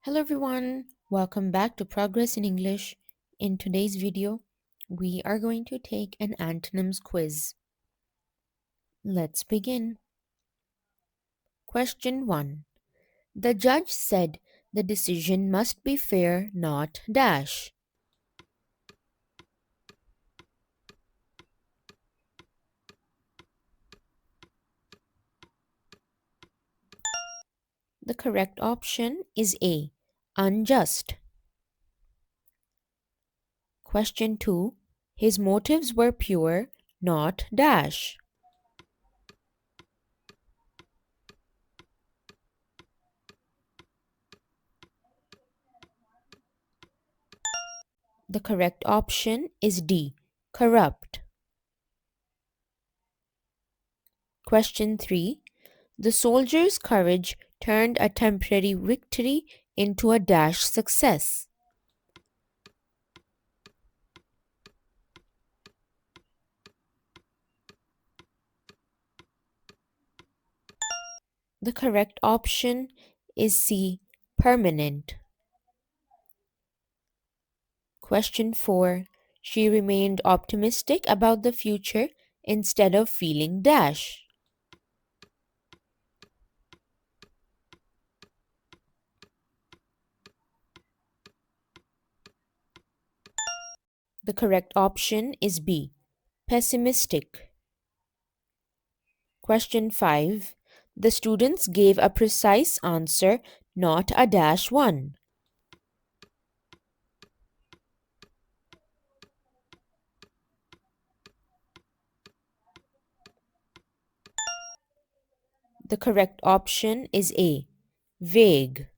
Hello everyone, welcome back to Progress in English. In today's video, we are going to take an antonyms quiz. Let's begin. Question 1. The judge said the decision must be fair, not dash. The correct option is A. Unjust. Question 2. His motives were pure, not dash. The correct option is D. Corrupt. Question 3. The soldiers' courage turned a temporary victory into a dash success. The correct option is C. Permanent. Question 4. She remained optimistic about the future instead of feeling dash. The correct option is B. Pessimistic. Question 5. The students gave a precise answer, not a dash one. The correct option is A. Vague.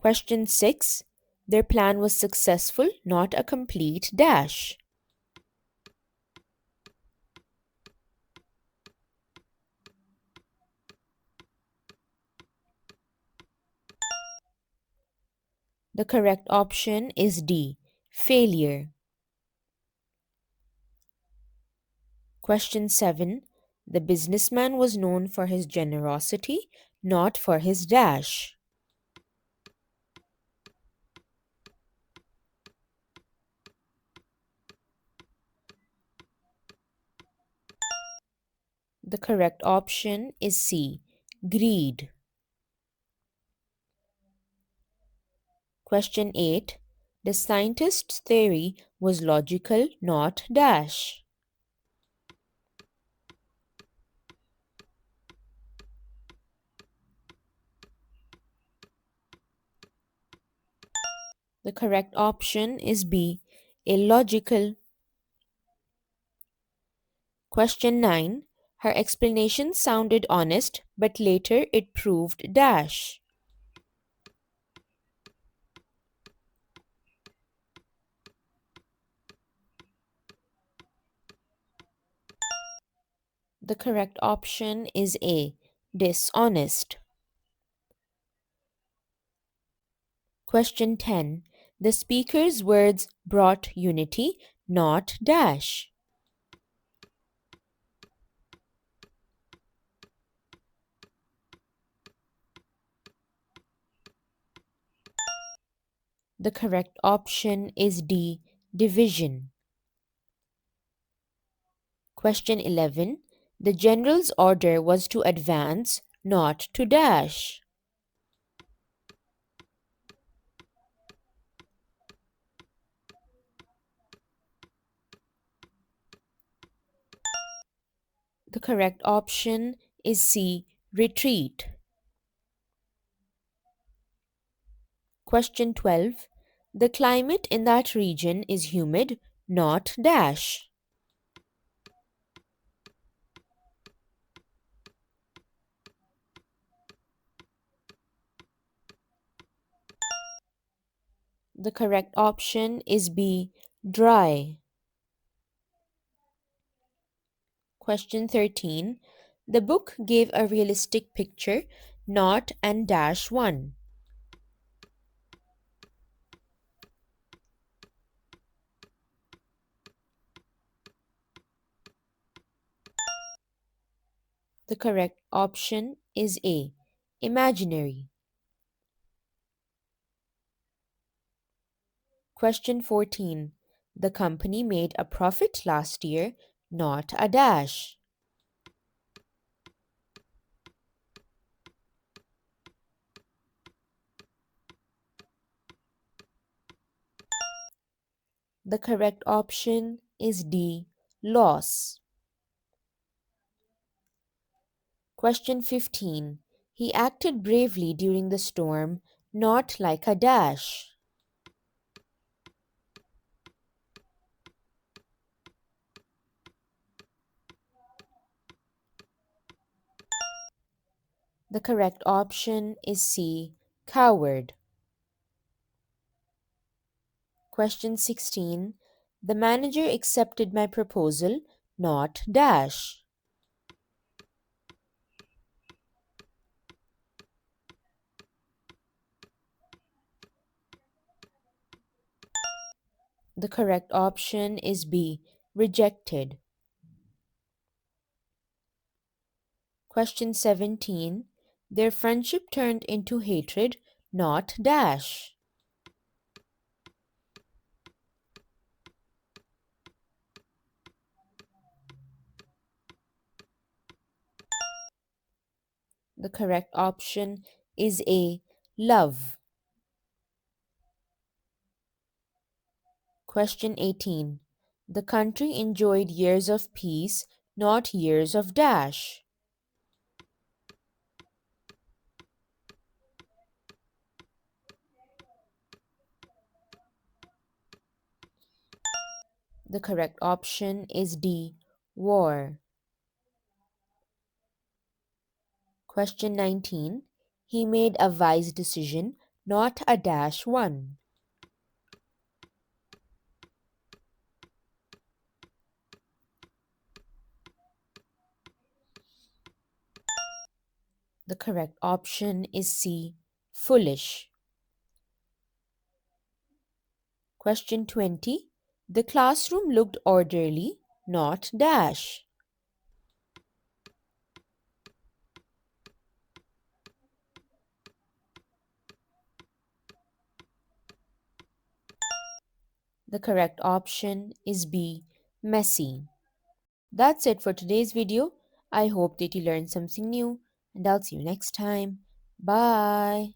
Question 6. Their plan was successful, not a complete dash. The correct option is D. Failure. Question 7. The businessman was known for his generosity, not for his dash. The correct option is C. Greed. Question 8. The scientist's theory was logical, not dash. The correct option is B. Illogical. Question 9. Her explanation sounded honest, but later it proved dash. The correct option is A. Dishonest. Question 10. The speaker's words brought unity, not dash. The correct option is D. Division. Question 11. The general's order was to advance, not to dash. The correct option is C. Retreat. Question 12. The climate in that region is humid, not dash. The correct option is B. Dry. Question 13. The book gave a realistic picture, not and dash one. The correct option is A. Imaginary. Question 14. The company made a profit last year, not a dash. The correct option is D. Loss. Question 15. He acted bravely during the storm, not like a dash. The correct option is C. Coward. Question 16. The manager accepted my proposal, not dash. The correct option is B. Rejected. Question 17. Their friendship turned into hatred, not dash. The correct option is A. Love. Question 18. The country enjoyed years of peace, not years of dash. The correct option is D. War. Question 19. He made a wise decision, not a dash one. The correct option is C. Foolish. Question 20. The classroom looked orderly, not dash. The correct option is B. Messy. That's it for today's video. I hope that you learned something new, and I'll see you next time. Bye.